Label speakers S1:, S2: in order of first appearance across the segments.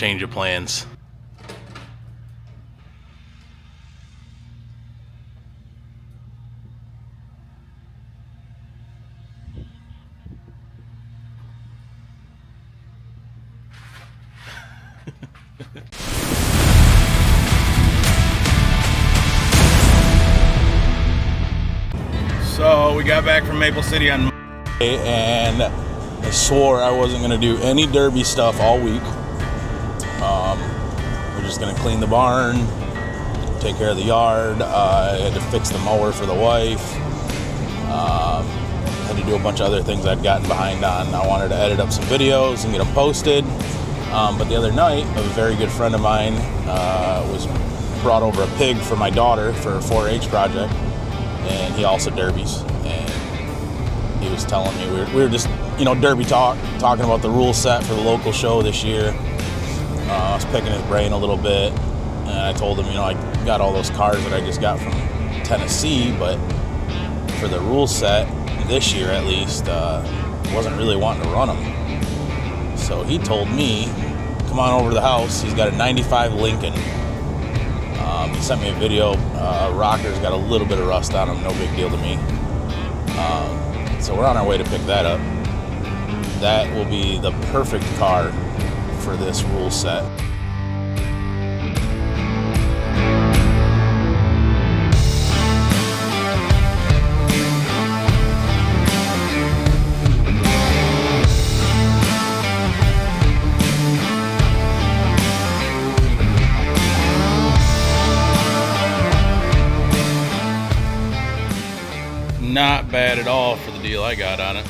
S1: Change of plans. So we got back from Maple City on Monday, and I swore I wasn't going to do any derby stuff all week. We're just going to clean the barn, take care of the yard. I had to fix the mower for the wife. Had to do a bunch of other things I'd gotten behind on. I wanted to edit up some videos and get them posted. But the other night, a very good friend of mine was brought over a pig for my daughter for a 4-H project, and he also derbies. And he was telling me we were just, derby talking about the rule set for the local show this year. I was picking his brain a little bit, and I told him, I got all those cars that I just got from Tennessee, but for the rule set this year at least, wasn't really wanting to run them. So he told me, come on over to the house. He's got a 95 Lincoln. He sent me a video. Rocker's got a little bit of rust on him, no big deal to me. So we're on our way to pick that up. That will be the perfect car for this rule set. Not bad at all for the deal I got on it.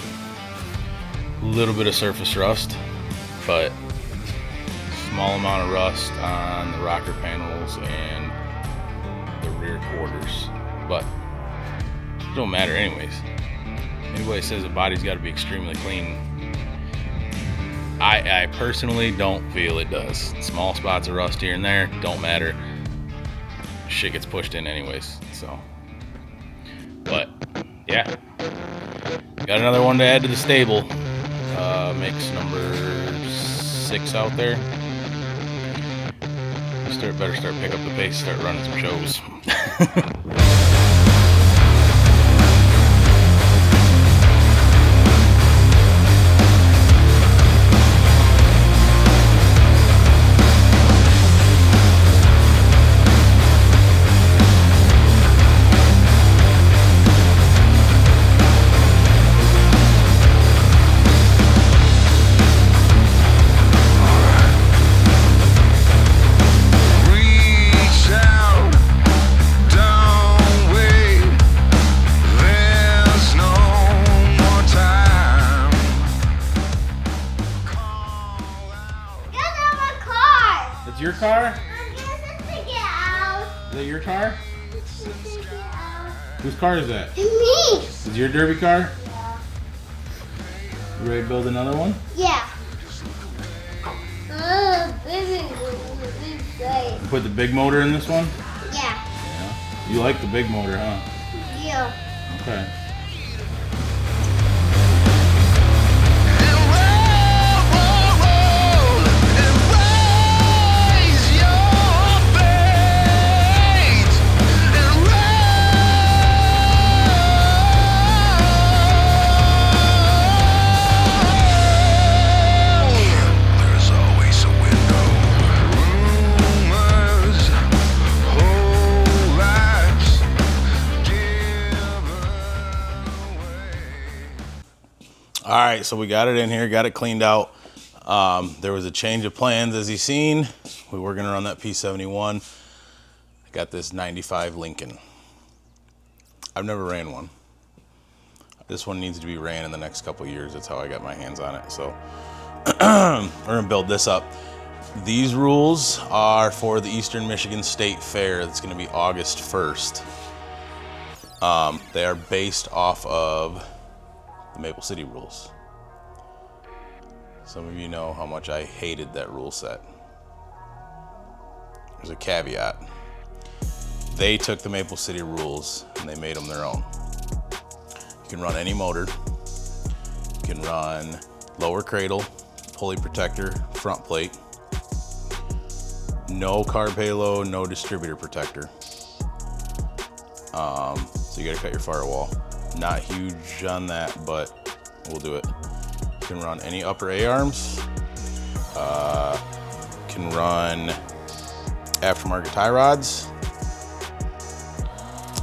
S1: A little bit of surface rust, but small amount of rust on the rocker panels and the rear quarters, but it don't matter anyways. Anybody says the body's got to be extremely clean, I personally don't feel it does. Small spots of rust here and there don't matter. Shit gets pushed in anyways, so. But yeah, got another one to add to the stable. Makes number 6 out there. Better start pick up the pace, start running some shows. Your car? Is that your car? Whose car is that?
S2: Me.
S1: Is your derby car?
S2: Yeah.
S1: You ready to build another one?
S2: Yeah.
S1: You put the big motor in this one?
S2: Yeah.
S1: Yeah. You like the big motor, huh?
S2: Yeah.
S1: Okay. All right, so we got it in here, got it cleaned out. There was a change of plans, as you've seen. We were gonna run that P71. I got this 95 Lincoln. I've never ran one. This one needs to be ran in the next couple of years. That's how I got my hands on it. So we're gonna build this up. These rules are for the Eastern Michigan State Fair. That's gonna be August 1st. They are based off of the Maple City rules. Some of you know how much I hated that rule set. There's a caveat. They took the Maple City rules and they made them their own. You can run any motor. You can run lower cradle, pulley protector, front plate. No carb halo, no distributor protector. So you gotta cut your firewall. Not huge on that, but we'll do it. You can run any upper A-arms. Can run aftermarket tie rods.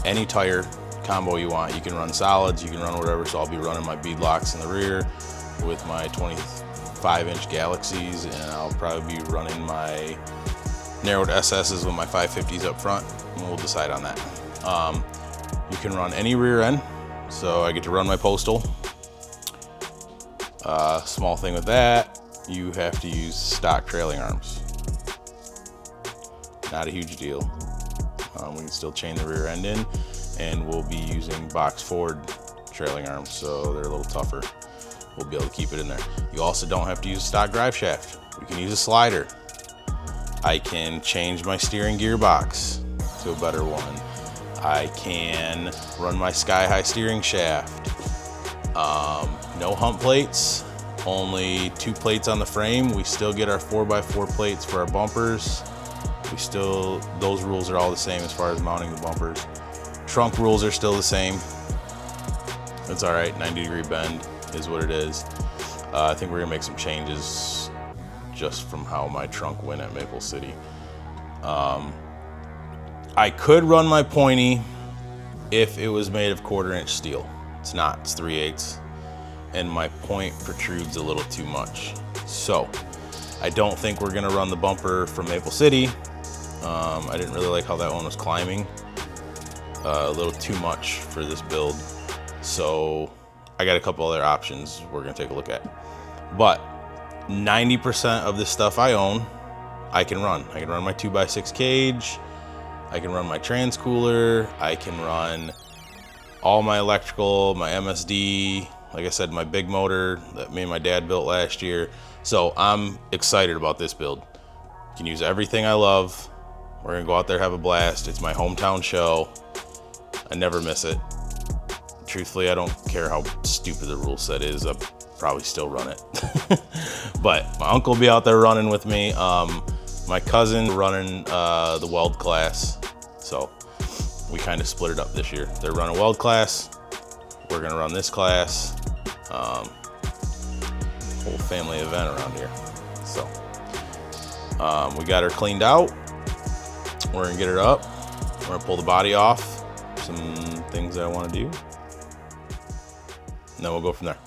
S1: Any tire combo you want. You can run solids, you can run whatever. So I'll be running my bead locks in the rear with my 25-inch Galaxies, and I'll probably be running my narrowed SS's with my 550s up front, and we'll decide on that. You can run any rear end, so I get to run my postal. Small thing with that, you have to use stock trailing arms. Not a huge deal. We can still chain the rear end in, and we'll be using box Ford trailing arms, so they're a little tougher. We'll be able to keep it in there. You also don't have to use a stock drive shaft. We can use a slider. I can change my steering gearbox to a better one. I can run my sky high steering shaft. No hump plates, only 2 plates on the frame. We still get our 4x4 plates for our bumpers. Those rules are all the same as far as mounting the bumpers. Trunk rules are still the same. It's all right, 90-degree bend is what it is. I think we're gonna make some changes just from how my trunk went at Maple City. I could run my pointy if it was made of 1/4-inch steel. It's not, it's 3/8, and my point protrudes a little too much. So I don't think we're gonna run the bumper from Maple City. I didn't really like how that one was climbing. A little too much for this build. So I got a couple other options we're gonna take a look at. But 90% of the stuff I own, I can run. I can run my 2x6 cage. I can run my transcooler. I can run all my electrical, my MSD, like I said, my big motor that me and my dad built last year. So I'm excited about this build. Can use everything I love. We're gonna go out there, have a blast. It's my hometown show. I never miss it. Truthfully, I don't care how stupid the rule set is. I'll probably still run it. But my uncle will be out there running with me. My cousin running the weld class. So we kind of split it up this year. They're running weld class. We're gonna run this class. Whole family event around here. So we got her cleaned out. We're gonna get her up. We're gonna pull the body off. Some things that I wanna do. And then we'll go from there.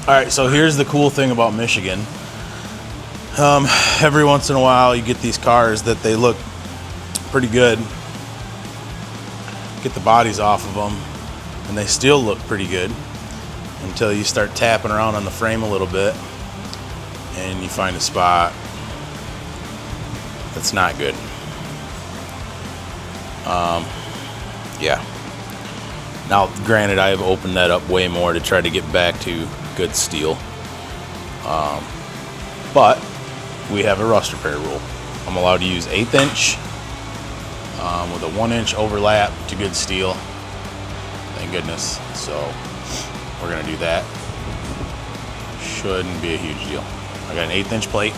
S1: All right, so here's the cool thing about Michigan. Every once in a while you get these cars that they look pretty good. Get the bodies off of them and they still look pretty good until you start tapping around on the frame a little bit and you find a spot that's not good. Yeah. Now, granted, I have opened that up way more to try to get back to good steel. But we have a rust repair rule. I'm allowed to use 1/8 inch with a 1-inch overlap to good steel. Thank goodness. So we're gonna do that. Shouldn't be a huge deal. I got an 1/8 inch plate.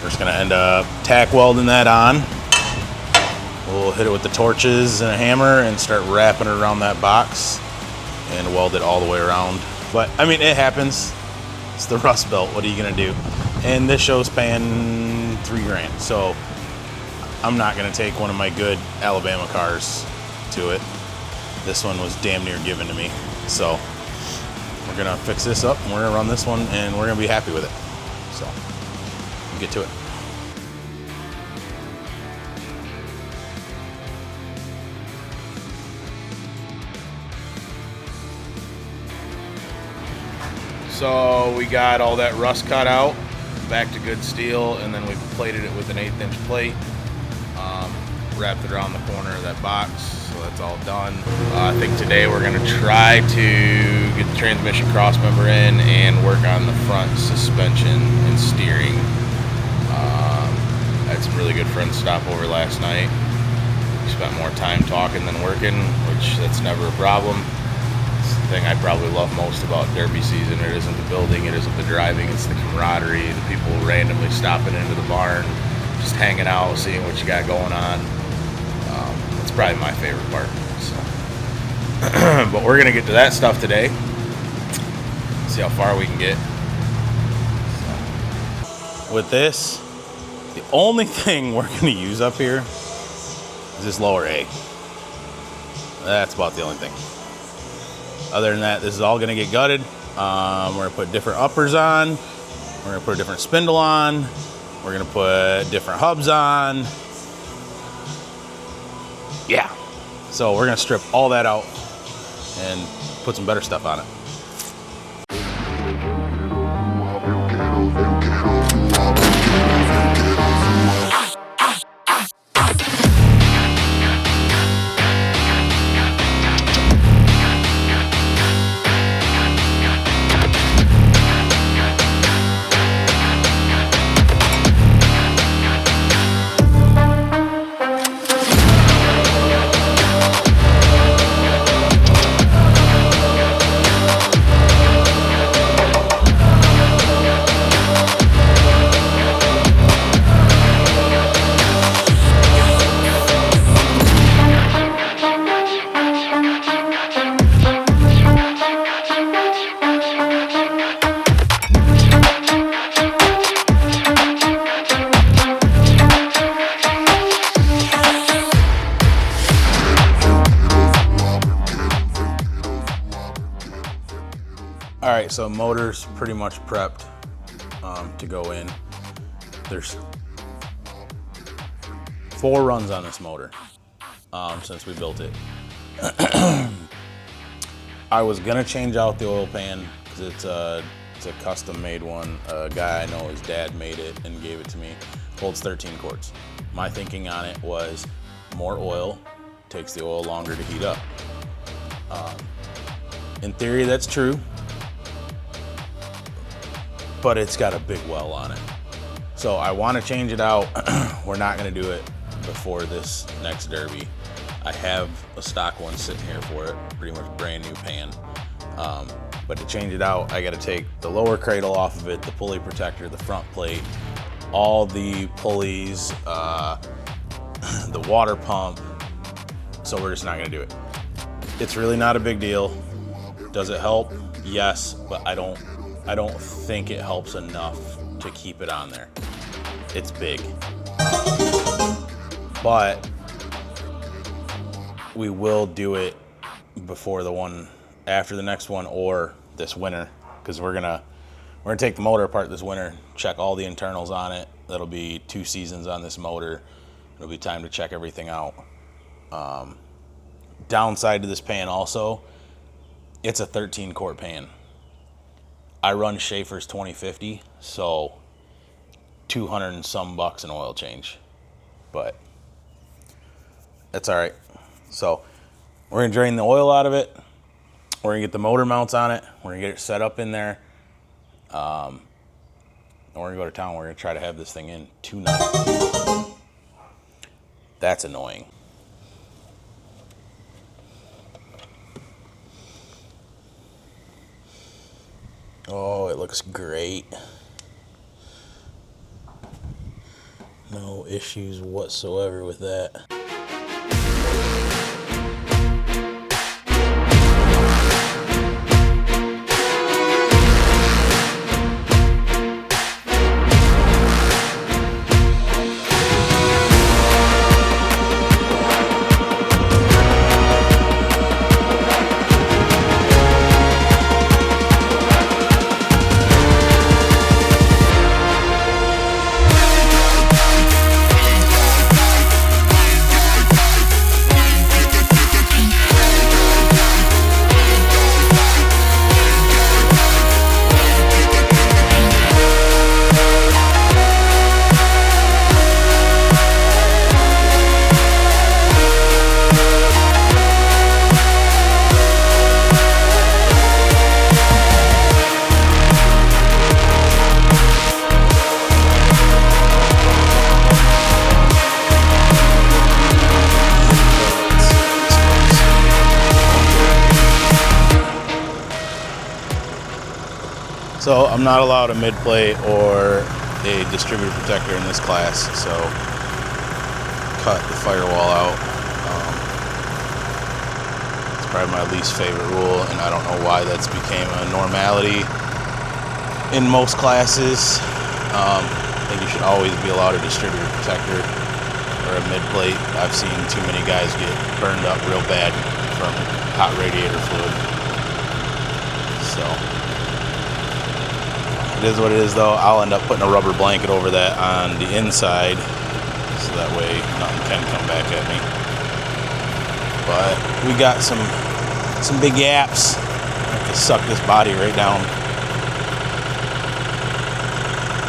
S1: We're just gonna end up tack welding that on. We'll hit it with the torches and a hammer and start wrapping it around that box and weld it all the way around. But I mean, it happens. It's the Rust Belt. What are you gonna do? And this show's paying $3 grand. So I'm not gonna take one of my good Alabama cars to it. This one was damn near given to me. So we're gonna fix this up and we're gonna run this one and we're gonna be happy with it. So we'll get to it. So we got all that rust cut out, back to good steel, and then we plated it with an 1/8 inch plate. Wrapped it around the corner of that box, so that's all done. I think today we're gonna try to get the transmission cross member in and work on the front suspension and steering. I had some really good friends stop over last night. We spent more time talking than working, which that's never a problem. It's the thing I probably love most about derby season. It isn't the building, it isn't the driving, it's the camaraderie, the people randomly stopping into the barn, just hanging out, seeing what you got going on. That's probably my favorite part. So. But we're gonna get to that stuff today. See how far we can get. So. With this, the only thing we're gonna use up here is this lower A. That's about the only thing. Other than that, this is all gonna get gutted. We're gonna put different uppers on. We're gonna put a different spindle on. We're gonna put different hubs on. Yeah. So we're gonna strip all that out and put some better stuff on it. All right, so motor's pretty much prepped to go in. There's 4 runs on this motor since we built it. I was gonna change out the oil pan because it's a custom made one. A guy I know, his dad made it and gave it to me. Holds 13 quarts. My thinking on it was more oil, takes the oil longer to heat up. In theory, that's true. But it's got a big well on it. So I want to change it out. We're not going to do it before this next derby. I have a stock one sitting here for it, pretty much brand new pan. But to change it out, I got to take the lower cradle off of it, the pulley protector, the front plate, all the pulleys, the water pump. So we're just not going to do it. It's really not a big deal. Does it help? Yes, but I don't think it helps enough to keep it on there. It's big. But we will do it before the one after the next one or this winter, because we're gonna take the motor apart this winter, check all the internals on it. That'll be 2 seasons on this motor. It'll be time to check everything out. Downside to this pan also, it's a 13 quart pan. I run Schaefer's 2050, so 200 and some bucks an oil change, but that's all right. So we're gonna drain the oil out of it. We're gonna get the motor mounts on it. We're gonna get it set up in there. And we're gonna go to town. We're gonna try to have this thing in tonight. That's annoying. Oh, it looks great. No issues whatsoever with that. So I'm not allowed a mid plate or a distributor protector in this class, so cut the firewall out. It's probably my least favorite rule, and I don't know why that's became a normality in most classes. I think you should always be allowed a distributor protector or a mid plate. I've seen too many guys get burned up real bad from hot radiator fluid. So it is what it is, though. I'll end up putting a rubber blanket over that on the inside, so that way nothing can come back at me. But we got some big yaps. I have to suck this body right down.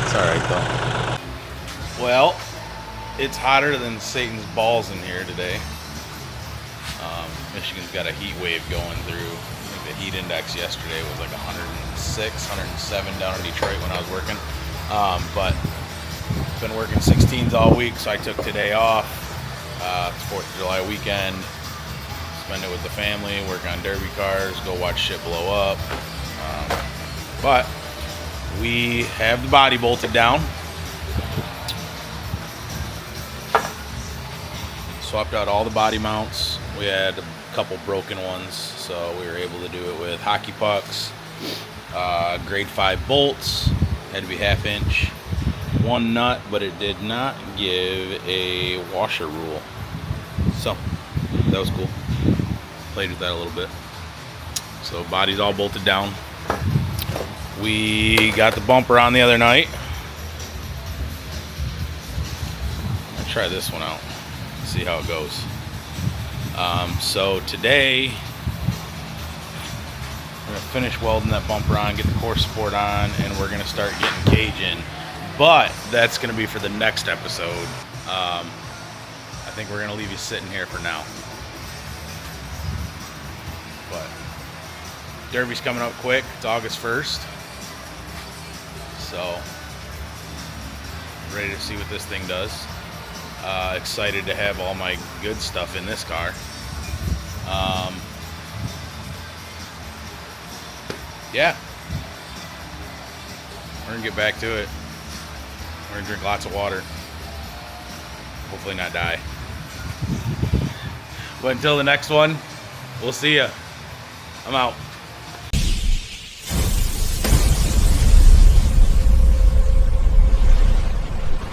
S1: It's all right, though. Well, it's hotter than Satan's balls in here today. Michigan's got a heat wave going through. I think the heat index yesterday was like 106, 107 down in Detroit when I was working. But been working 16s all week, so I took today off. It's 4th of July weekend. Spend it with the family, work on derby cars, go watch shit blow up. But we have the body bolted down. Swapped out all the body mounts. We had a couple broken ones, so we were able to do it with hockey pucks, grade 5 bolts. Had to be 1/2 inch, one nut, but it did not give a washer rule. So that was cool. Played with that a little bit. So body's all bolted down. We got the bumper on the other night. I'll try this one out. See how it goes. So today we're gonna finish welding that bumper on, get the core support on, and we're gonna start getting cage in. But that's gonna be for the next episode. I think we're gonna leave you sitting here for now. But derby's coming up quick. It's August 1st. So ready to see what this thing does. Excited to have all my good stuff in this car. Yeah, we're gonna get back to it. We're gonna drink lots of water. Hopefully not die. But until the next one, we'll see ya. I'm out.